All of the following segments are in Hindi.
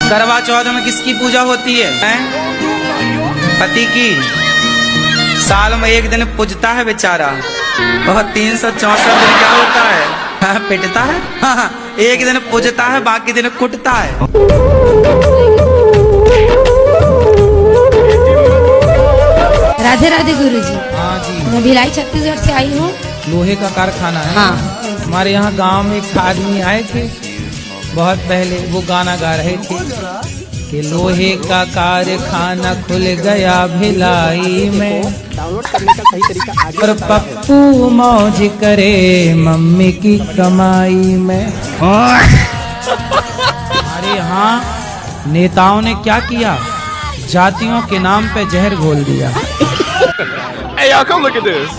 करवा चौथ में किसकी पूजा होती है? पति की। साल में एक दिन पूजता है बेचारा, वह 364 दिन क्या होता है? हाँ, पिटता है। हाँ, एक दिन पूजता है, बाकी दिन कुटता है। राधे राधे गुरुजी। हाँ जी, मैं भिलाई छत्तीसगढ़ से आई हूँ। लोहे का कारखाना है। हाँ। हमारे यहाँ गांव में एक आदमी आए थे बहुत पहले, वो गाना गा रहे थे कि लोहे का कारखाना खुल गया भिलाई में और पप्पू मौज करे मम्मी की कमाई में। हमारे यहाँ नेताओं ने क्या किया? जातियों के नाम पे जहर घोल दिया। Hey, y'all, come look at this.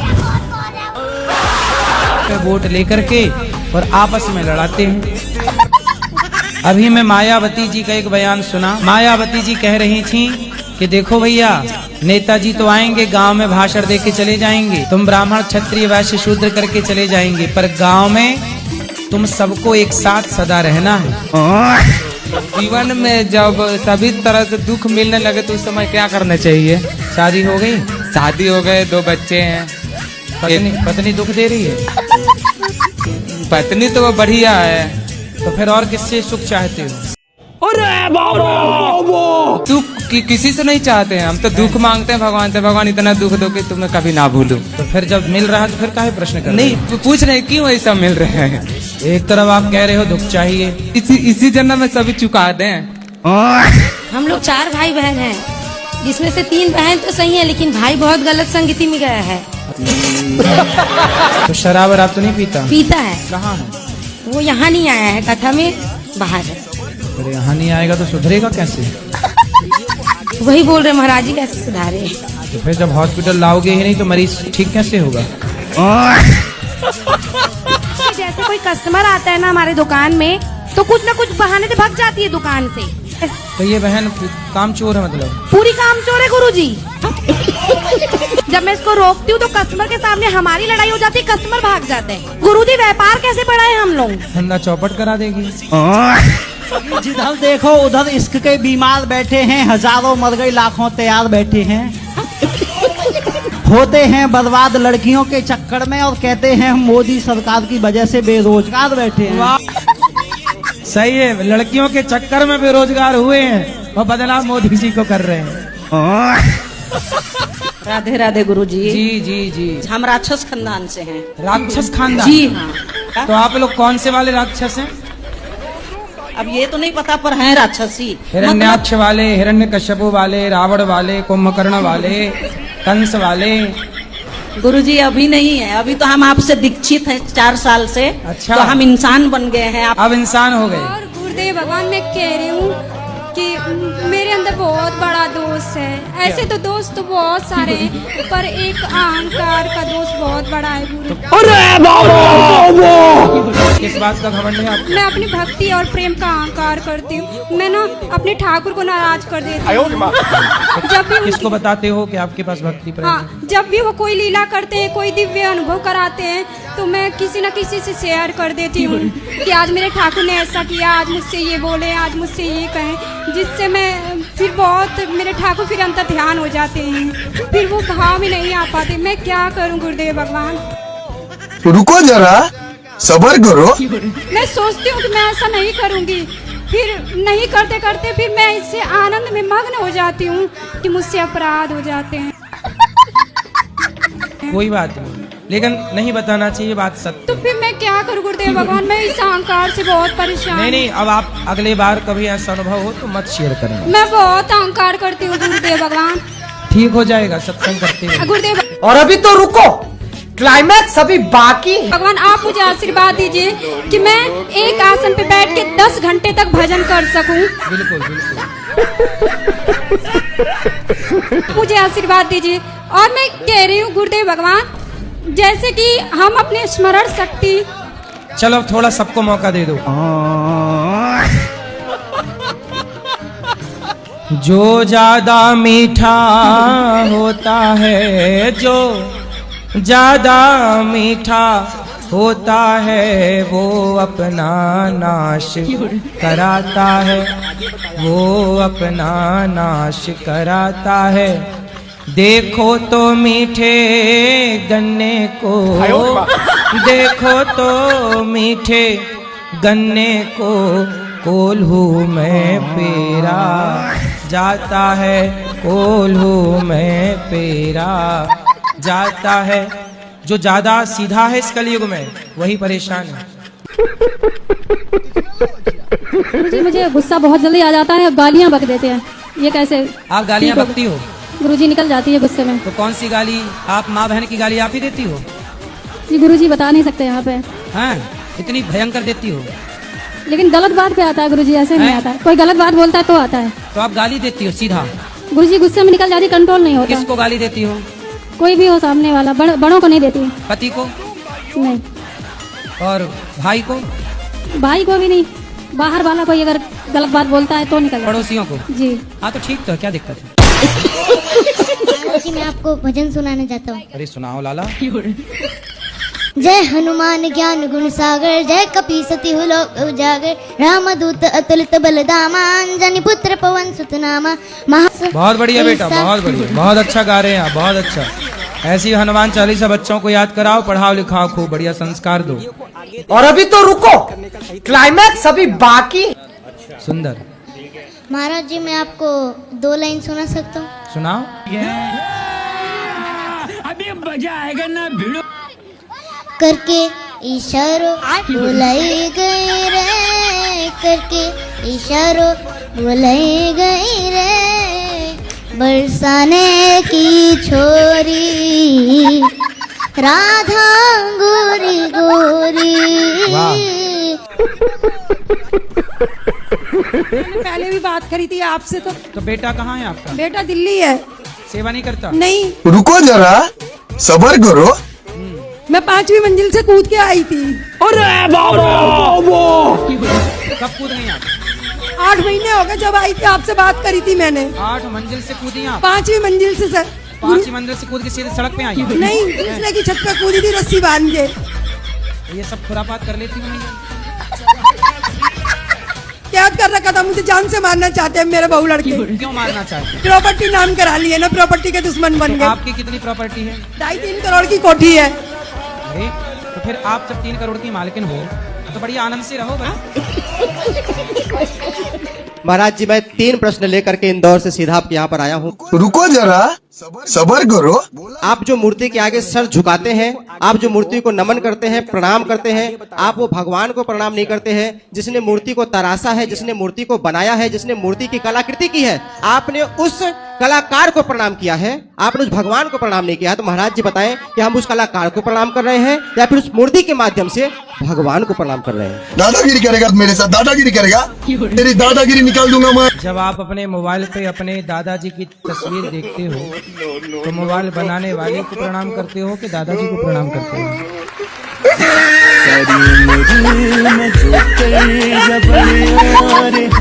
Vote लेकर के और आपस में लड़ाते हैं। अभी मैं मायावती जी का एक बयान सुना। मायावती जी कह रही थी कि देखो भैया, नेताजी तो आएंगे, गांव में भाषण दे के चले जाएंगे, तुम ब्राह्मण क्षत्रिय वैश्य शूद्र करके चले जाएंगे, पर गांव में तुम सबको एक साथ सदा रहना है। जीवन में जब सभी तरह से दुख मिलने लगे तो उस समय क्या करना चाहिए? शादी हो गई? शादी हो गए, 2 बच्चे हैं। पत्नी दुख दे रही है? पत्नी तो वो बढ़िया है। तो फिर और किससे सुख चाहते हो? दुख किसी से नहीं चाहते हैं, हम तो दुख मांगते हैं भगवान से। भगवान इतना दुख दो कि तुम्हें कभी ना भूलूं। तो फिर जब मिल रहा है तो फिर काहे प्रश्न कर रहे हो? नहीं, पूछ रहे क्यों ऐसा मिल रहे हैं? एक तरफ आप कह रहे हो दुख चाहिए, इसी जन्म में सभी चुका दें। हम लोग 4 भाई बहन हैं, जिसमें से 3 बहन तो सही है, लेकिन भाई बहुत गलत संगति में गया है। तो शराब आप तो नहीं पीता? पीता है। कहाँ है वो यहाँ नहीं आया है, कथा में बाहर है। अरे यहाँ नहीं आएगा तो सुधरेगा कैसे? वही बोल रहे महाराज जी, कैसे सुधारे? तो फिर जब हॉस्पिटल लाओगे ही नहीं तो मरीज ठीक कैसे होगा? जैसे कोई कस्टमर आता है ना हमारे दुकान में, तो कुछ ना कुछ बहाने से भाग जाती है दुकान से। तो ये बहन काम चोर है मतलब? पूरी काम चोर है गुरुजी। जब मैं इसको रोकती हूँ तो कस्टमर के सामने हमारी लड़ाई हो जाती है, कस्टमर भाग जाते हैं। गुरुजी व्यापार कैसे बढ़ाए हम लोग? धंधा चौपट करा देगी। जिधर देखो उधर इश्क के बीमार बैठे हैं, हजारों मर गई लाखों तैयार बैठे हैं। होते हैं बर्बाद लड़कियों के चक्कर में और कहते हैं हम मोदी सरकार की वजह से बेरोजगार बैठे हैं। सही है, लड़कियों के चक्कर में बेरोजगार हुए हैं और बदलाव मोदी जी को कर रहे हैं। राधे राधे गुरुजी। जी जी जी। हम राक्षस खानदान से हैं। राक्षस खानदान? जी हाँ। तो आप लोग कौन से वाले राक्षस हैं? अब ये तो नहीं पता, पर हैं राक्षसी। हिरण्याक्ष वाले, हिरण्यकश्यपु वाले, रावण वाले, कुंभकर्ण वाले, कंस वाले? गुरुजी अभी नहीं है, अभी तो हम आपसे दीक्षित हैं 4 साल से। अच्छा। तो हम इंसान बन गए हैं। अब इंसान हो गए। और गुरुदेव भगवान, मैं कह रही हूँ कि मेरे अंदर बहुत बड़ा दोष है। ऐसे तो दोस्त तो बहुत सारे हैं, पर एक अहंकार का दोष बहुत बड़ा है गुरु। किस बात का घमंड है आपको? मैं अपनी भक्ति और प्रेम का अहंकार करती हूँ। मैं ना अपने ठाकुर को नाराज कर देती हूँ। जब भी किसको बताते हो कि आपके पास भक्ति प्रेम? हाँ, जब भी वो कोई लीला करते हैं, कोई दिव्य अनुभव कराते हैं, तो मैं किसी न किसी से शेयर कर देती हूँ कि आज मेरे ठाकुर ने ऐसा किया, आज मुझसे ये बोले, आज मुझसे ये कहें, जिससे मैं फिर बहुत मेरे ठाकुर फिर अंतर ध्यान हो जाते हैं, फिर वो भाव में नहीं आ पाते। मैं क्या करूँ गुरुदेव भगवान? रुको जरा, सब्र करो। मैं सोचती हूँ कि मैं ऐसा नहीं करूँगी, फिर नहीं करते करते फिर मैं इससे आनंद में मग्न हो जाती हूँ कि मुझसे अपराध हो जाते हैं। कोई बात नहीं, लेकिन नहीं बताना चाहिए बात सत्य। तो फिर मैं क्या करूँ गुरुदेव भगवान? मैं इस अहंकार से बहुत परेशान। नहीं, अब आप अगले बार कभी ऐसा अनुभव हो तो मत शेयर करना। मैं बहुत अहंकार करती हूँ गुरुदेव भगवान। ठीक हो जाएगा, सत्संग करते हैं गुरुदेव। और अभी तो रुको, क्लाइमैक्स अभी बाकी। भगवान आप मुझे आशीर्वाद दीजिए कि मैं एक आसन पे बैठ के 10 घंटे तक भजन कर सकूं। बिल्कुल बिल्कुल। मुझे आशीर्वाद दीजिए। और मैं कह रही हूँ गुरुदेव भगवान, जैसे कि हम अपने स्मरण शक्ति। चलो थोड़ा सबको मौका दे दो। जो ज्यादा मीठा होता है, जो ज्यादा मीठा होता है वो अपना नाश कराता है, वो अपना नाश कराता है। देखो तो मीठे गन्ने को, देखो तो मीठे गन्ने को, कोल्हू में पेरा जाता है, कोल्हू में पेरा जाता है। जो ज्यादा सीधा है इस कलयुग में वही परेशान है। गुरुजी मुझे गुस्सा बहुत जल्दी आ जाता है, गालियाँ बक देते हैं, ये कैसे? आप गालियां बकती हो? गुरुजी निकल जाती है गुस्से में। तो कौन सी गाली? आप माँ बहन की गाली आप ही देती हो? जी गुरुजी बता नहीं सकते यहाँ पे, हैं? इतनी भयंकर देती हो? लेकिन गलत बात पे आता है गुरुजी, ऐसे नहीं आता है। कोई गलत बात बोलता है तो आता है। तो आप गाली देती हो सीधा? गुरुजी गुस्से में निकल जाती, कंट्रोल नहीं होता। किसको गाली देती हो? कोई भी हो सामने वाला, बड़ों को नहीं देती। पति को? नहीं। और भाई को? भाई को भी नहीं, बाहर वाला कोई अगर गलत बात बोलता है तो निकल जाता है। पड़ोसियों को? जी। हाँ तो ठीक तो है, क्या दिक्कत है? जी मैं आपको भजन सुनाने जाता हूँ। अरे सुनाओ लाला। जय हनुमान ज्ञान गुण सागर, जय कपी सती लोक उजागर, रामदूत अतुलित बलधामा, अंजनी पुत्र पवन सुत नामा। बहुत बढ़िया बेटा, बहुत बढ़िया, बहुत अच्छा गा रहे हैं आप, बहुत अच्छा। ऐसी हनुमान चालीसा बच्चों को याद कराओ, पढ़ाओ लिखाओ, खूब बढ़िया संस्कार दो। और अभी तो रुको, क्लाइमैक्स अभी बाकी। सुंदर। महाराज जी मैं आपको 2 लाइन सुना सकता हूँ? सुनाओ। अभी मजा आएगा ना भिड़ो। करके इशारों बुलाई गई रे, करके इशारों बुलाई गई रे, बरसाने की छोरी राधा गोरी गोरी। पहले भी बात करी थी आपसे। तो बेटा कहाँ है आपका? बेटा दिल्ली है। सेवा नहीं करता? नहीं। रुको जरा, सबर करो। मैं 5वीं मंजिल से कूद के आई थी। अरे कब कूद गई आप? 8 महीने हो गए जब आई थी, आपसे बात करी थी मैंने। 8 मंजिल से कूदी आप? 5वीं मंजिल से सर। 5वीं मंजिल से कूद के सीधे सड़क पे आई? नहीं, दूसरे की छत पे कूदी थी रस्सी बांध के। ये सब खुरापात कर लेती हूँ। क्या कर रखा था? मुझे जान से मारना चाहते हैं मेरे बहू लड़के। क्यों मारना चाहते? प्रॉपर्टी नाम करा ली है ना, प्रॉपर्टी के दुश्मन बन तो गए। आपकी कितनी प्रॉपर्टी है? 2.5-3 करोड़ की कोठी है। अरे तो फिर आप जब 3 करोड़ की मालकिन हो तो बड़ी आनंद से रहो भाई। महाराज जी मैं 3 प्रश्न लेकर के इंदौर से सीधा आप यहाँ पर आया हूँ। रुको जरा, सबर करो। आप जो मूर्ति के आगे सर झुकाते हैं, आप जो मूर्ति को नमन करते हैं, प्रणाम करते हैं, आप वो भगवान को प्रणाम नहीं करते हैं जिसने मूर्ति को तराशा है, जिसने मूर्ति को बनाया है, जिसने मूर्ति की कलाकृति की है। आपने उस कलाकार को प्रणाम किया है, आपने उस भगवान को प्रणाम नहीं किया है। तो महाराज जी बताएं कि हम उस कलाकार को प्रणाम कर रहे हैं या फिर उस मूर्ति के माध्यम से भगवान को प्रणाम कर रहे हैं? दादागिरी करेगा मेरे साथ, दादागिरी करेगा, तेरी दादागिरी निकाल दूंगा मैं। जब आप अपने मोबाइल पे अपने दादाजी की तस्वीर देखते हो तो मोबाइल बनाने वाले को प्रणाम करते हो कि दादाजी को प्रणाम करते हो?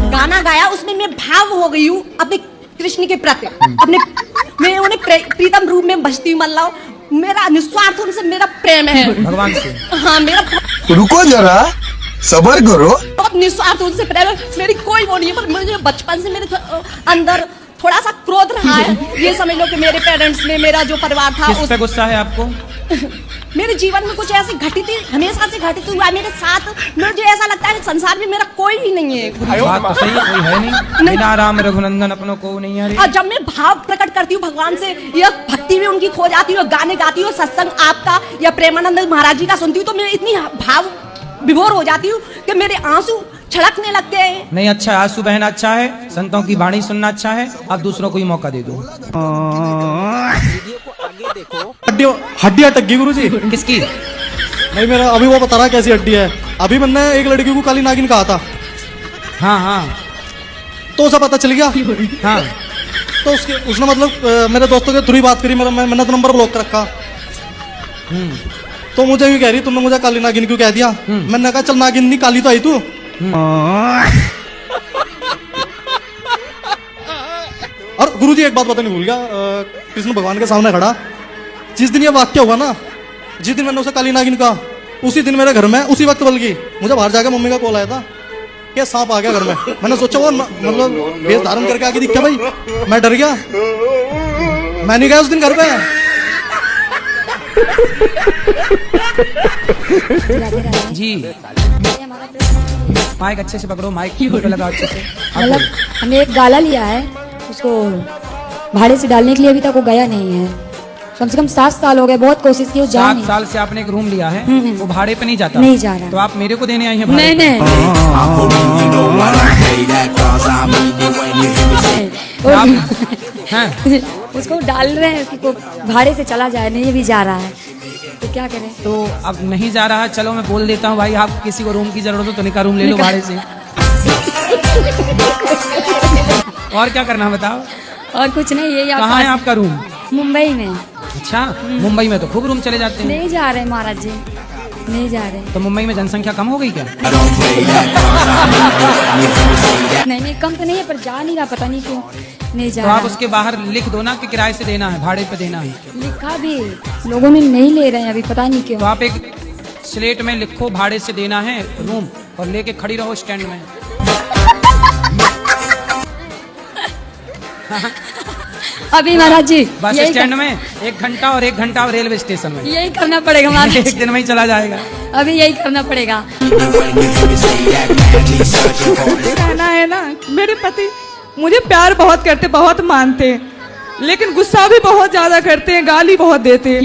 गाना गाया उसमें मैं भाव हो गई हूँ अपने कृष्ण के प्रति। अपने मैं उन्हें प्रीतम रूप में बजती हूँ। मतलब मेरा निस्वार्थ उनसे मेरा प्रेम है, भगवान से। हाँ मेरा रुको जरा, सबर करो। बहुत निस्वार्थ उनसे प्रेम है। मेरी कोई वो नहीं है, पर मुझे बचपन से मेरे अंदर थोड़ा सा क्रोध रहा है। ये समझ लो कि मेरे पेरेंट्स ने, मेरा जो परिवार था, किस पे गुस्सा है आपको? मेरे जीवन में कुछ ऐसी घटित हमेशा से घटित हुआ मेरे साथ। मुझे ऐसा लगता है संसार में मेरा कोई भी नहीं है। बात तो सही है, कोई है नहीं। बिना राम रघुनंदन अपनों को नहीं है। और जब मैं भाव प्रकट करती हूँ भगवान से, या भक्ति में उनकी खो जाती हूँ, गाने गाती हूँ, सत्संग आपका या प्रेमानंद महाराज जी का सुनती हूँ, तो मैं इतनी भाव विभोर हो जाती हूँ कि मेरे आंसू छलकने लगते हैं। नहीं, अच्छा है, आंसू बहना अच्छा है, संतों की वाणी सुनना अच्छा है। अब दूसरों को ही मौका दे दो। हड्डी अटक गई गुरुजी। किसकी? नहीं मेरा अभी वो बता रहा कैसी हड्डी है। अभी मैंने एक लड़की को काली नागिन कहा था। हाँ हाँ, तो उसे पता चल गया। हाँ, तो उसने मतलब मेरे दोस्तों के थ्रू ही बात करी। मैंने तो नंबर ब्लॉक कर रखा। तो मुझे भी कह रही तुमने मुझे काली नागिन क्यों कह दिया? मैंने कहा चल नागिन नहीं काली तो आई तू। और गुरुजी एक बात बताने भूल गया, कृष्ण भगवान के सामने खड़ा जिस दिन ये वाक्य हुआ ना, जिस दिन मैंने उसे काली नागिन कहा, उसी दिन मेरे घर में उसी वक्त बल्कि मुझे बाहर जाकर मम्मी का कॉल आया था कि सांप आ गया घर में। मैंने सोचा वो मतलब वेश धारण करके आके दिखा भाई, मैं डर गया, मैं नहीं गया उस दिन घर पे। जी माइक अच्छे से पकड़ो, माइक पे लगाओ अच्छे से। मतलब हमने एक गाला लिया है, उसको भाड़े से डालने के लिए अभी तक वो गया नहीं है। कम से कम 7 साल हो गए, बहुत कोशिश की, वो जा 7 नहीं। साल से आपने एक रूम लिया है, वो भाड़े पे नहीं जाता? नहीं जा रहा। तो आप मेरे को देने आई हैं भाड़े नहीं पे? नहीं उसको डाल रहे हैं कि वो भाड़े से चला जाए, नहीं भी जा रहा है, तो क्या करें। तो अब नहीं जा रहा, चलो मैं बोल देता हूँ भाई, आप किसी को रूम की जरूरत हो तो निका रूम ले लो भाड़े से। और क्या करना बताओ? और कुछ नहीं, यही कहाँ है आपका रूम? मुंबई में। अच्छा, मुंबई में तो खूब रूम चले जाते हैं। नहीं जा रहे महाराज जी, नहीं जा रहे। तो मुंबई में जनसंख्या कम हो गई क्या? नहीं कम तो नहीं है, पर जा नहीं रहा, पता नहीं क्यों नहीं जा तो रहा। आप उसके बाहर लिख दो ना कि किराए से देना है, भाड़े पे देना है। लिखा भी, लोगों ने नहीं ले रहे हैं अभी, पता नहीं क्यों। तो आप एक स्लेट में लिखो भाड़े से देना है रूम, और लेके खड़ी रहो स्टैंड में। अभी महाराज जी बस यही स्टैंड में 1 घंटा और 1 घंटा और रेलवे स्टेशन में। यही करना पड़ेगा महाराज। एक दिन में ही चला जाएगा। अभी यही करना पड़ेगा। कहना है ना, मेरे पति मुझे प्यार बहुत करते, बहुत मानते, लेकिन गुस्सा भी बहुत ज्यादा करते हैं, गाली बहुत देते हैं।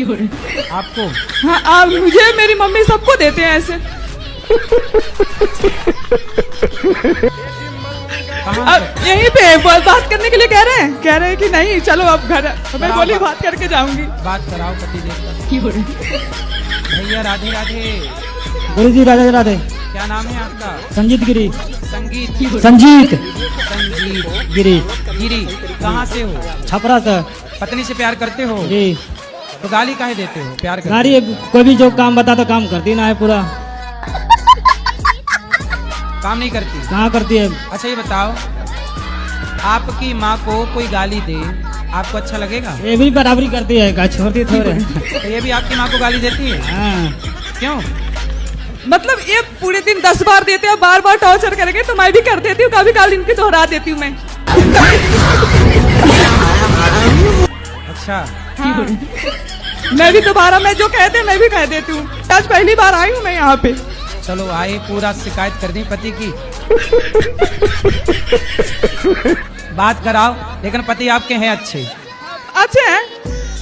आपको? हाँ, आप मुझे, मेरी मम्मी, सबको देते हैं ऐसे। अब यहीं पे बात करने के लिए कह रहे हैं कि नहीं चलो अब घर। मैं बोली बात करके जाऊंगी। बात कराओ पति देव। भैया राधे राधे। गुरु जी राधे राधे। क्या नाम है आपका? संजीत गिरी। संगीत संजीत गिरी। गिरी कहाँ से हो? छपरा से। पत्नी से प्यार करते हो? जी। तो गाली काहे देते हो? प्यार करते गाड़ी कोई भी जो काम बता तो काम करती ना है, पूरा काम नहीं करती। कहाँ करती है? अच्छा ये बताओ, आपकी माँ को कोई गाली दे आपको अच्छा लगेगा? ये भी बराबरी करती है, का छोड़ती थोड़े। तो ये भी आपकी माँ को गाली देती है? हाँ। क्यों? मतलब ये पूरे दिन 10 बार देते हैं, बार बार टॉर्चर करेंगे तो मैं भी कर देती हूँ, कभी कभी इनकी दोहरा देती हूँ मैं। अच्छा। हाँ। मैं भी दोबारा, मैं जो कहते हैं मैं भी कह देती हूँ। आज पहली बार आई हूँ मैं यहाँ पे। चलो आए, पूरा शिकायत कर दी पति की। बात कराओ, लेकिन पति आपके हैं अच्छे? अच्छे हैं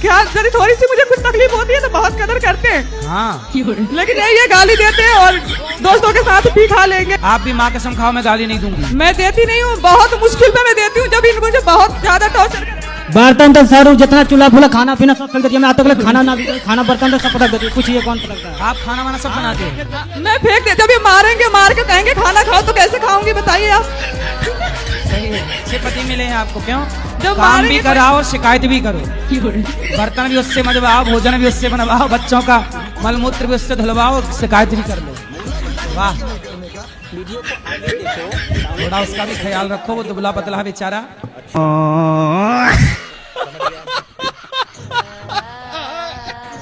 क्या? जरा थोड़ी सी मुझे कुछ तकलीफ होती है तो बहुत कदर करते हैं। हाँ। लेकिन ये गाली देते हैं और दोस्तों के साथ भी खा लेंगे। आप भी माँ कसम खाओ, मैं गाली नहीं दूंगी। मैं देती नहीं हूँ, बहुत मुश्किल में मैं देती हूँ जब इन मुझे बहुत ज्यादा टॉर्चर। बर्तन तो सारू जितना चूल्हा फूला खाना पीना सब फेंक देती है। मैं आज तक खाना ना भी खाना बर्तन तो सब पटक देती है। पूछिए कौन पटकता है? आप खाना वाना सब बनाते हैं? मैं फेंक देती। जब ये मारेंगे, मार के कहेंगे खाना खाओ तो कैसे खाऊंगी बताइए आप? सही है, अच्छे पति मिले हैं आपको। क्यों? जब काम भी कराओ, शिकायत भी करो, बर्तन भी उससे मजवाओ, भोजन भी उससे बनवाओ, बच्चों का मलमूत्र भी उससे धुलवाओ, शिकायत भी कर लो। वाह, थोड़ा उसका भी ख्याल रखो, वो दुबला पतला बेचारा।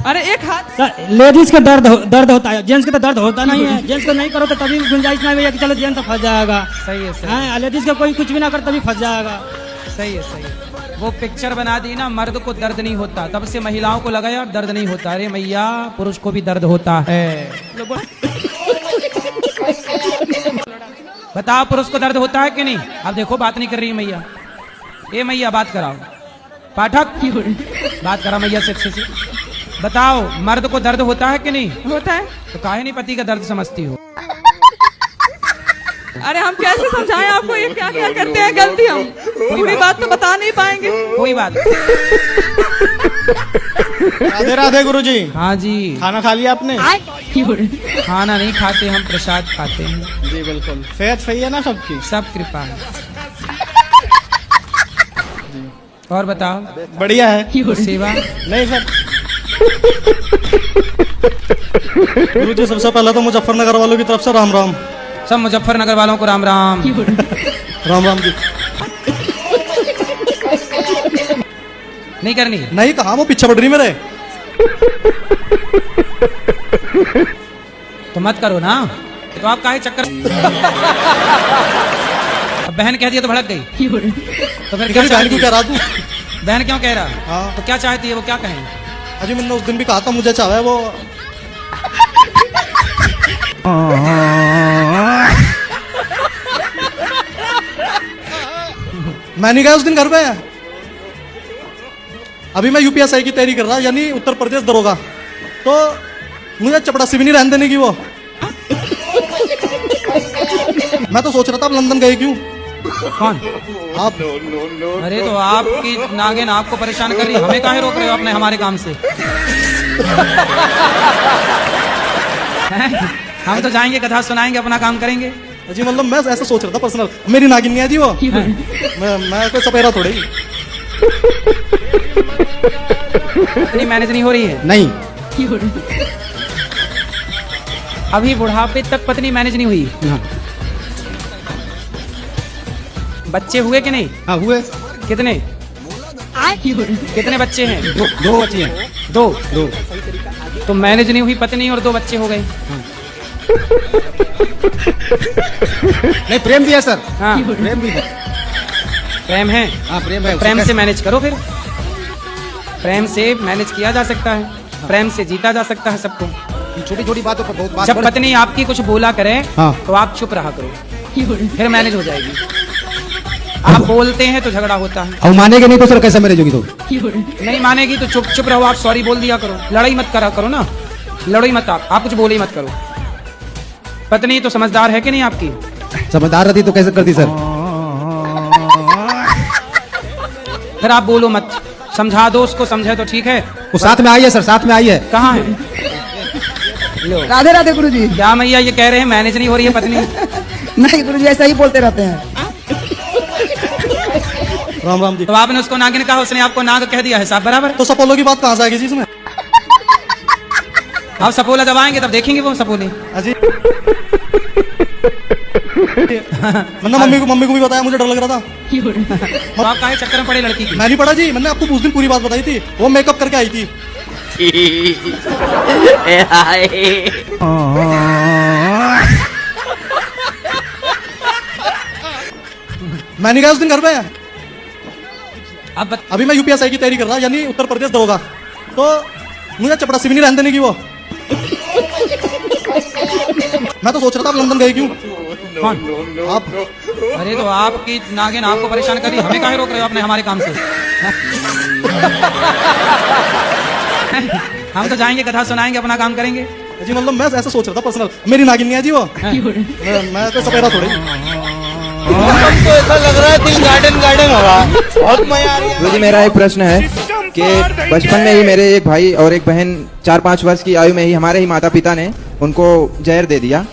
अरे एक हाथ। लेडीज का दर्द होता है, जेंट्स का तो दर्द होता नहीं है। जेंट्स को नहीं करो तो तभी गुंजाइश नहीं है कि चलो जेंट्स तो फंस जाएगा। सही है, सही है। लेडीज का कोई कुछ भी ना कर तभी फंस जाएगा। सही है, सही है। वो पिक्चर बना दी ना, मर्द को दर्द नहीं होता, तब से महिलाओं को लगा यार दर्द नहीं होता। अरे मैया, पुरुष को भी दर्द होता है। बताओ, पुरुष को दर्द होता है कि नहीं? अब देखो बात नहीं कर रही मैया। ए मैया, बात कराओ। पाठक, बात करा मैया से अच्छे से। बताओ, मर्द को दर्द होता है कि नहीं? होता है। तो काहे नहीं पति का दर्द समझती हो? अरे हम कैसे समझाएं आपको, ये क्या क्या करते हैं गलती? हम पूरी बात तो बता नहीं पाएंगे। कोई बात। राधे राधे गुरुजी। हाँ जी। खाना खा लिया आपने? खाना नहीं खाते हम, प्रसाद खाते हैं। जी बिल्कुल। सेहत सही है ना सबकी? सब कृपा है। और बताओ? बढ़िया है। सेवा नहीं सर। गुरुजी, सबसे पहले तो मुजफ्फरनगर वालों की तरफ से राम राम। सब मुजफ्फरनगर वालों को राम राम। राम राम जी। नहीं करनी? नहीं, कहा वो पीछे पड़ रही मेरे। तो मत करो ना, तो आप काहे चक्कर अब बहन कह दिया तो भड़क गई, तो फिर क्या बहन को कह रहा तू? बहन क्यों कह रहा? हाँ। तो क्या चाहती है वो, क्या कहें? अजी मैंने उस दिन भी कहा था मुझे चाहे वो। मैं नहीं गया उस दिन घर पे। अभी मैं यूपीएसआई की तैयारी कर रहा, यानी उत्तर प्रदेश दरोगा, तो मुझे चपड़ासी भी नहीं रहने देने की वो। मैं तो सोच रहा था आप लंदन गए क्यों? कौन? आप। अरे तो आपकी नागिन आपको परेशान कर रही है, हमें काहे रोक रहे हो अपने हमारे काम से? हम तो जाएंगे, कथा सुनाएंगे, अपना काम करेंगे। जी मतलब मैं ऐसा सोच रहा था पर्सनल, मेरी नागिन नहीं है जी वो। मैं कोई सपेरा थोड़ी। इतनी मैनेज नहीं हो रही है? नहीं। अभी बुढ़ापे तक पत्नी मैनेज नहीं हुई? बच्चे हुए कि नहीं? हाँ हुए। कितने? कितने बच्चे हैं? दो बच्चे हैं। दो। तो मैनेज नहीं हुई पत्नी और 2 बच्चे हो गए। नहीं प्रेम भी है सर। हाँ प्रेम भी है। प्रेम है? हाँ प्रेम है। प्रेम से मैनेज करो फिर। प्रेम से मैनेज किया जा सकता है, प्रेम से जीता जा सकता है सबको। छोटी छोटी बातों पर बहुत बात। जब पत्नी आपकी कुछ बोला करे हाँ। तो आप चुप रहा करो, फिर मैनेज हो जाएगी। आप बोलते हैं तो झगड़ा होता है। अब मानेगी नहीं तो सर कैसे मैनेज होगी? तो नहीं मानेगी तो चुप रहो, आप सॉरी बोल दिया करो, लड़ाई मत करा करो ना, लड़ो मत, आप कुछ बोले ही मत करो। पत्नी तो समझदार है कि नहीं आपकी? समझदार रहती तो कैसे करती सर? फिर आप बोलो मत, समझा दो उसको, समझे तो ठीक है। वो साथ में आई है सर, साथ में आई है। कहाँ है? राधे राधे गुरुजी। क्या मैया ये कह रहे हैं मैनेज नहीं हो रही है पत्नी? नहीं गुरुजी ऐसा ही बोलते रहते हैं। राम राम जी। तो आपने उसको नागिन कहा, उसने आपको नाग कह दिया है, साहब बराबर? तो सपोलो की बात कहाँ से आएगी जी इसमें? आप सपोला दबाएंगे तब देखेंगे वो सपोले। अजी मैंने मम्मी को भी बताया, मुझे डर लग रहा था। तो आप काहे चक्कर में पड़े लड़की की? मैं नहीं पढ़ा जी, मैंने आपको उस दिन पूरी बात बताई थी, वो मेकअप करके आई थी। मैं नहीं गया उस दिन घर पे। अभी मैं यूपीएसआई की तैयारी कर रहा, यानी उत्तर प्रदेश दरोगा, तो मुझे चपड़ासी भी नहीं रहने देने की वो। मैं तो सोच रहा था आप लंदन गए क्यों? कौन? आप। अरे तो आपकी नागिन आपको परेशान कर रही है, हमें काहे रोक रहे हो अपने हमारे काम से? हम तो जाएंगे, कथा सुनाएंगे, अपना काम करेंगे। जी मतलब मैं ऐसा सोच रहा था पर्सनल, मेरी नागिन नहीं है जी वो। मैं तो सपेरा थोड़ी। तो ऐसा लग रहा है दिल गार्डन हो रहा है, बहुत मजा आ रही है। गुरुजी मेरा एक प्रश्न है कि बचपन में ही मेरे एक भाई और एक बहन 4-5 वर्ष की आयु में ही हमारे ही माता पिता ने उनको जहर दे दिया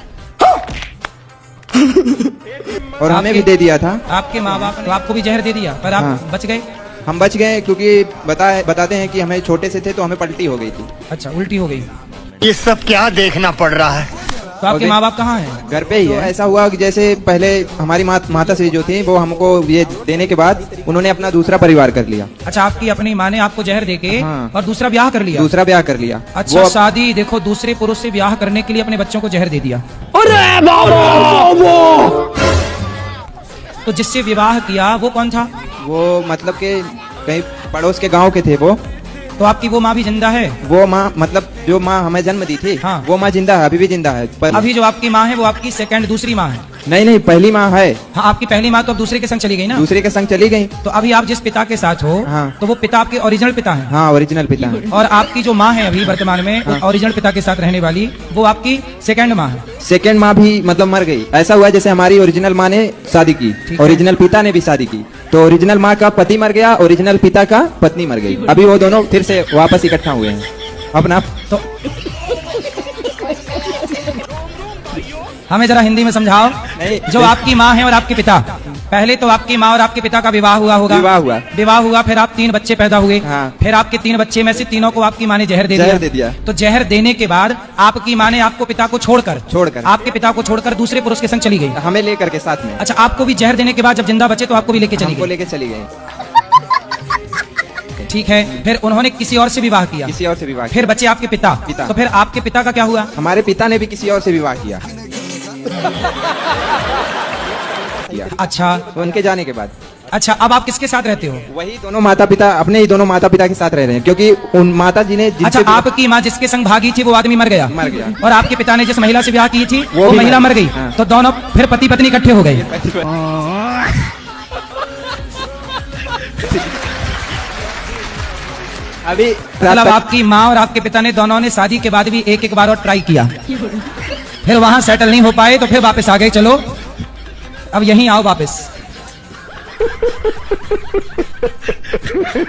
और हमें भी दे दिया था। आपके माँ बाप तो आपको भी जहर दे दिया, पर आप हाँ। बच गए? हम बच गए क्योंकि बताते हैं कि हमें छोटे से थे तो हमें पलटी हो गई थी। अच्छा, उल्टी हो गई। ये सब क्या देखना पड़ रहा है? तो आपके माँ बाप कहाँ हैं? घर पे ही है। ऐसा हुआ कि जैसे पहले हमारी माता श्री जो थी वो हमको ये देने के बाद उन्होंने अपना दूसरा परिवार कर लिया। अच्छा, आपकी अपनी माँ ने आपको जहर देके हाँ। और दूसरा ब्याह कर लिया? दूसरा ब्याह कर लिया। अच्छा, शादी देखो, दूसरे पुरुष से ब्याह करने के लिए अपने बच्चों को जहर दे दिया। तो जिससे विवाह किया वो कौन था? वो मतलब के कहीं पड़ोस के गांव के थे वो। तो आपकी वो माँ भी जिंदा है? वो माँ मतलब जो माँ हमें जन्म दी थी, हाँ। वो माँ जिंदा है, अभी भी जिंदा है। अभी जो आपकी माँ है वो आपकी दूसरी माँ है? नहीं पहली माँ है। हाँ, आपकी पहली माँ तो अब दूसरे के संग चली गई ना? दूसरे के संग चली गई। तो अभी आप जिस पिता के साथ हो, हाँ। तो वो पिता आपके ओरिजिनल पिता है? हाँ, ओरिजिनल पिता है। और आपकी जो माँ है अभी वर्तमान में, हाँ। ओरिजिनल पिता के साथ रहने वाली, वो आपकी सेकंड माँ है? सेकंड माँ भी मतलब मर गई। ऐसा हुआ जैसे हमारी ओरिजिनल माँ ने शादी की, ओरिजिनल पिता ने भी शादी की, तो ओरिजिनल माँ का पति मर गया, ओरिजिनल पिता का पत्नी मर गई। अभी वो दोनों फिर से वापस इकट्ठा हुए हैं अपना। तो हमें जरा हिंदी में समझाओ। जो आपकी माँ है और आपके पिता, पहले तो आपकी माँ और आपके पिता का विवाह हुआ होगा? विवाह हुआ, फिर आप 3 बच्चे पैदा हुए। हाँ। फिर आपके 3 बच्चे में से तीनों को आपकी माँ ने जहर दे दिया। तो जहर देने के बाद आपकी माँ ने आपको पिता को छोड़कर आपके पिता को छोड़कर दूसरे पुरुष के संग चली गई, हमें लेकर के साथ में। अच्छा, आपको भी जहर देने के बाद जब जिंदा बचे तो आपको भी लेके चली गई? लेके चली गई। ठीक है, फिर उन्होंने किसी और से विवाह किया, किसी और से विवाह फिर बच्चे आपके पिता, तो फिर आपके पिता का क्या हुआ? हमारे पिता ने भी किसी और से विवाह किया। अच्छा, तो उनके जाने के बाद अच्छा, अब आप किसके साथ रहते हो? वही दोनों माता पिता, अपने ही दोनों माता पिता के साथ रह रहे हैं, क्योंकि उन माता जी ने अच्छा, आपकी माँ जिसके संग भागी थी वो आदमी मर गया, और आपके पिता ने जिस महिला से ब्याह की थी वो महिला मर गई, तो दोनों फिर पति पत्नी इकट्ठे हो गए। अभी मतलब आपकी माँ और आपके पिता ने दोनों ने शादी के बाद भी एक बार और ट्राई किया, फिर वहां सेटल नहीं हो पाए तो फिर वापस आ गए, चलो अब यहीं आओ वापस।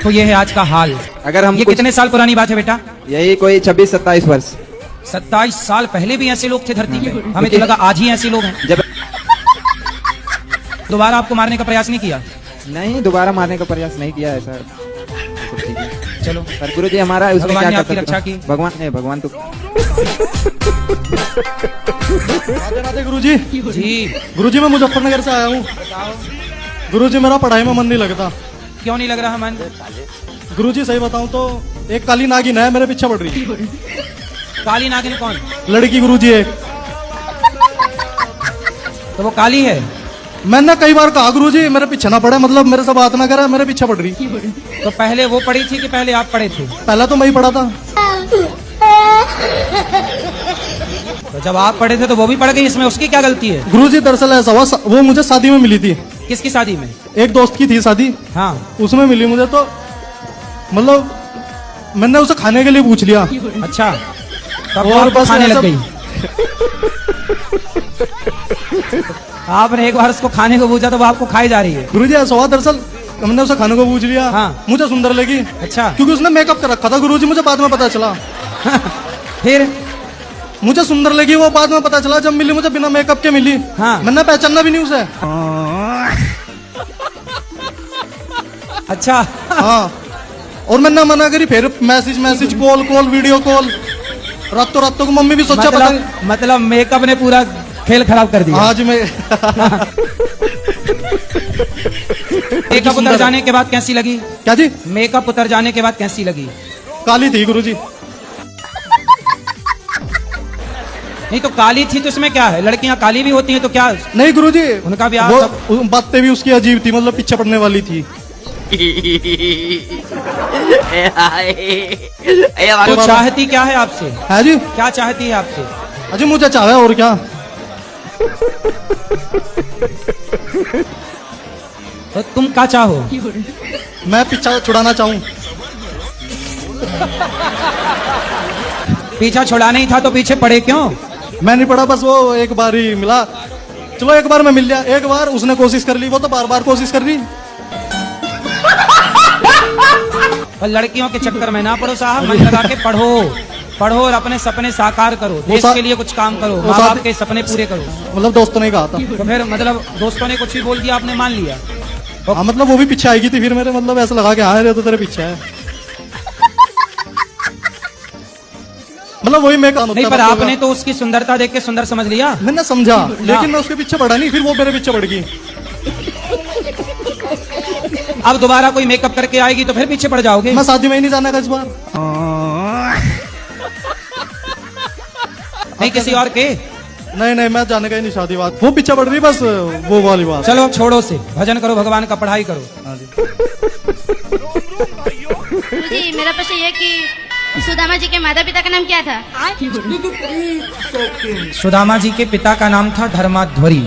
तो ये है आज का हाल। अगर हम ये कितने साल पुरानी बात है बेटा? यही कोई 26-27 वर्ष। 27 साल पहले भी ऐसे लोग थे धरती पे? हमें तो लगा आज ही ऐसे लोग हैं। जब दोबारा आपको मारने का प्रयास नहीं किया? नहीं, दोबारा मारने का प्रयास नहीं किया ऐसा। चलो, पर गुरु जी हमारा उसमें भगवान क्या ने कर आपकी सकते रक्षा हैं? की। भगवान ने, भगवान तो राधे गुरुजी। जी गुरुजी, मैं मुजफ्फरनगर से आया हूँ। गुरुजी, मेरा पढ़ाई में मन नहीं लगता। क्यों नहीं लग रहा मन? गुरुजी सही बताऊं तो एक काली नागिन है मेरे पीछे पड़ रही। काली नागिन कौन? लड़की गुरुजी एक। तो वो काली है? मैंने कई बार कहा गुरुजी मेरे पीछे ना पड़े, मतलब मेरे से बात ना करे, मेरे पीछे पड़ रही। तो पहले वो पड़ी थी कि पहले आप पड़े थे? पहला तो मैं ही पड़ा था। तो जब आप पड़े थे तो वो भी पड़ गई, इसमें उसकी क्या गलती है? गुरुजी दरअसल ऐसा हुआ, वो मुझे शादी में मिली थी। किसकी शादी में? एक दोस्त की थी शादी। हाँ, उसमें मिली मुझे, तो मतलब मैंने उसे खाने के लिए पूछ लिया। अच्छा, तब और आपको बस खाने लग ऐसा- गई। आपने एक बार उसको खाने को पूछा तो वो आपको खाई जा रही है। गुरुजी ऐसा हुआ, दरअसल हमने उसे खाने को पूछ लिया। हाँ। मुझे सुंदर लगी। अच्छा, क्योंकि उसने मेकअप कर रखा था गुरुजी, मुझे बाद में पता चला। फिर मुझे सुंदर लगी, वो बाद में पता चला, जब मिली मुझे बिना मेकअप के मिली। हाँ। मैंने पहचाना भी नहीं उसे। अच्छा, हाँ, और मैंने मना करी, फिर मैसेज कॉल वीडियो कॉल, रातों को मम्मी भी सोचा पता नहीं। मतलब मेकअप ने पूरा खेल खराब कर दिया। आज मैं मेकअप उतर जाने के बाद कैसी लगी? क्या जी? मेकअप उतर जाने के बाद कैसी लगी? काली थी गुरुजी। नहीं तो काली थी तो इसमें क्या है? लड़कियां काली भी होती हैं तो क्या? नहीं गुरुजी, उनका ब्याह वो बातें भी उसकी अजीब थी, मतलब पीछे पड़ने वाली थी। तो चाहती क्या है आपसे? है जी? क्या चाहती है आपसे? अजी मुझे चाहे और क्या। तो तुम क्या चाहो? मैं पीछा छुड़ाना चाहूँ। पीछा छुड़ाना ही था तो पीछे पड़े क्यों? मैं नहीं पड़ा, बस वो एक बार ही मिला। चलो एक बार मैं मिल गया, एक बार उसने कोशिश कर ली, वो तो बार कोशिश कर रही। और लड़कियों के चक्कर में ना पड़ो साहब, मन लगा के पढ़ो और अपने सपने साकार करो, देश के लिए कुछ काम करो, माँ बाप के सपने पूरे करो। मतलब दोस्तों ने कहा था। तो फिर मतलब दोस्तों ने कुछ भी बोल दिया, आपने मान लिया? हाँ, मतलब वो भी पीछे आएगी थी, फिर मेरे मतलब ऐसा लगा कि हाँ ये तो तेरे पीछे है। मतलब वही मैं काम नहीं, पर आपने तो उसकी सुंदरता देख के सुंदर समझ लिया। मैंने समझा, लेकिन मैं उसके पीछे पड़ा नहीं, फिर वो मेरे पीछे पड़ गई। अब दोबारा कोई मेकअप करके आएगी तो फिर पीछे पड़ जाओगे। मैं शादी में ही नहीं जाना का इस बार। नहीं किसी और के? नहीं, मैं जाने का ही नहीं शादी बात। वो पीछे पड़ रही, बस वो वाली बात। चलो अब छोड़ो से, भजन करो, भगवान का पढ़ाई करो। जी मेरा प्रश्न ये कि सुदामा जी के माता पिता का नाम क्या था? सुदामा जी के पिता का नाम था धर्माध्वरी।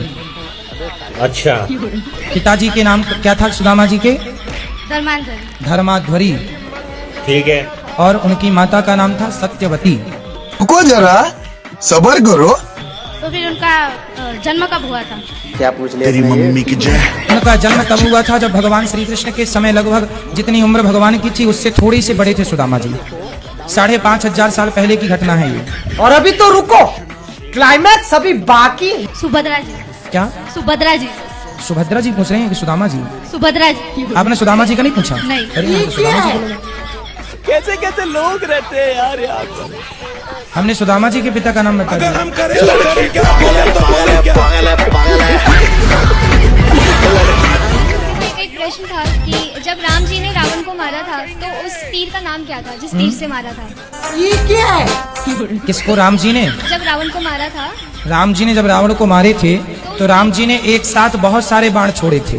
अच्छा, पिताजी के नाम क्या था सुदामा जी के? धर्माध्वरी। ठीक है। और उनकी माता का नाम था सत्यवती। रुको जरा, सबर करो। तो फिर उनका जन्म कब हुआ था? क्या पूछ ले? तेरी मम्मी की जय। उनका जन्म तब हुआ था जब भगवान श्री कृष्ण के समय लगभग जितनी उम्र भगवान की थी उससे थोड़ी से बड़े थे सुदामा जी। 5,500 साल पहले की घटना है ये। और अभी तो रुको, क्लाइमैक्स अभी बाकी। सुभद्रा जी। क्या? सुभद्रा जी। सुभद्रा जी पूछ रहे हैं कि सुदामा जी? सुभद्रा जी। आपने सुदामा जी का नहीं पूछा? नहीं। अरे हम तो सुदामा जी बोले। कैसे लोग रहते हैं यार यहाँ पर। हमने सुदामा जी के पिता का नाम बता दिया। प्रश्न था कि जब राम जी ने रावण को मारा था तो उस तीर का नाम क्या था जिस तीर से मारा था? ये क्या है? किसको? राम जी ने? जब रावण को मारा था, राम जी ने जब रावण को मारे थे तो राम जी ने एक साथ बहुत सारे बाण छोड़े थे।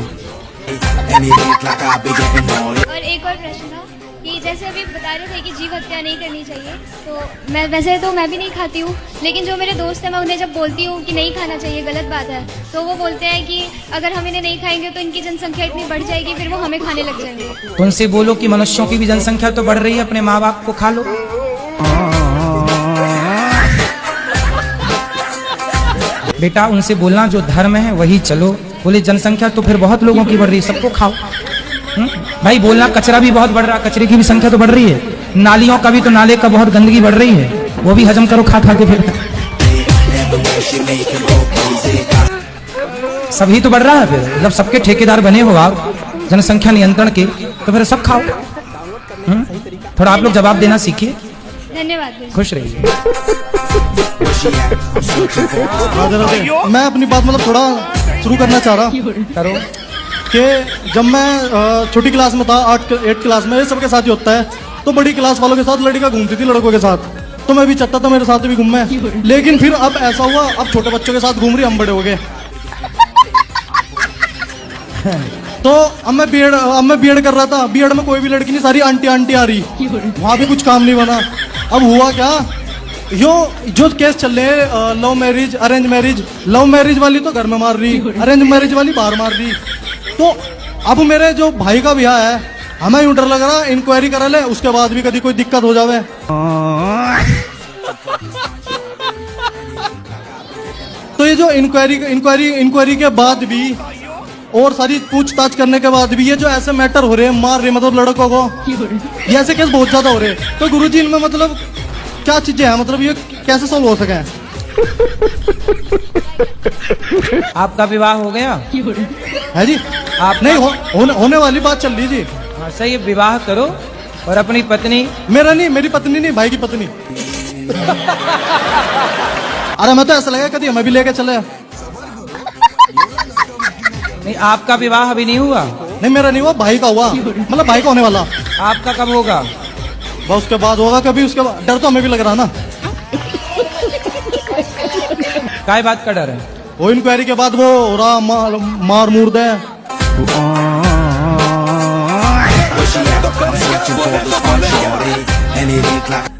और एक और प्रश्न था कि जैसे अभी बता रहे थे कि जीव हत्या नहीं करनी चाहिए, तो मैं वैसे तो मैं भी नहीं खाती हूँ, लेकिन जो मेरे दोस्त हैं मैं उन्हें जब बोलती हूँ कि नहीं खाना चाहिए, गलत बात है, तो वो बोलते हैं कि अगर हम इन्हें नहीं खाएंगे तो इनकी जनसंख्या इतनी बढ़ जाएगी, फिर वो हमें खाने लग जाएंगे। तो उनसे बोलो कि मनुष्यों की भी जनसंख्या तो बढ़ रही है, अपने माँ बाप को खा लो। बेटा उनसे बोलना जो धर्म है वही चलो। बोले जनसंख्या तो फिर बहुत लोगों की बढ़ रही है, सबको खाओ। भाई बोलना कचरा भी बहुत बढ़ रहा, कचरे की भी संख्या तो बढ़ रही है। नालियों का भी तो, नाले का बहुत गंदगी बढ़ रही है, वो भी हजम करो खा खा के। फिर सभी तो बढ़ रहा है। फिर जब सबके ठेकेदार बने हो आप जनसंख्या नियंत्रण के, तो फिर सब खाओ। थोड़ा आप लोग जवाब देना सीखिए। धन्यवाद। खुश रहिए। मैं अपनी बात मतलब थोड़ा शुरू करना चाह रहा करो कि जब मैं छोटी क्लास में था, 8 क्लास में, ये सबके साथ ही होता है, तो बड़ी क्लास वालों के साथ लड़कियां घूमती थी लड़कों के साथ, तो मैं भी चाहता था मेरे साथ भी घूमे। लेकिन फिर अब ऐसा हुआ, अब छोटे बच्चों के साथ घूम रही, हम बड़े हो गए। तो अब मैं बीएड कर रहा था, बीएड में कोई भी लड़की नहीं, सारी आंटी आ रही, वहां भी कुछ काम नहीं बना। अब हुआ क्या, जो केस चल रहे हैं love marriage arrange marriage, love marriage वाली तो घर में मार रही, अरेंज मैरिज वाली बाहर मार रही। तो अब मेरे जो भाई का ब्याह है, हमें यूं डर लग रहा, इंक्वायरी करा ले, उसके बाद भी कभी कोई दिक्कत हो जावे। तो ये जो इंक्वायरी के बाद भी और सारी पूछताछ करने के बाद भी ये जो ऐसे मैटर हो रहे हैं, मार रहे मतलब लड़कों को, ये ऐसे केस बहुत ज्यादा हो रहे हैं। तो गुरुजी इनमें मतलब क्या चीजें हैं, मतलब ये कैसे सॉल्व हो सके? आपका विवाह हो गया है जी? आप नहीं होने वाली बात चल रही जी। हाँ सही, विवाह करो और अपनी पत्नी। मेरा नहीं, मेरी पत्नी नहीं, भाई की पत्नी। अरे मैं तो ऐसा लगा कभी हमें भी लेके चले। नहीं, आपका विवाह अभी नहीं हुआ? नहीं मेरा नहीं हुआ, भाई का हुआ, मतलब भाई का होने वाला। आपका कब होगा? बस उसके बाद होगा कभी, उसके बाद। डर तो हमें भी लग रहा ना। काय बात का डर है? वो इंक्वायरी के बाद वो हो रहा मार मूर दे।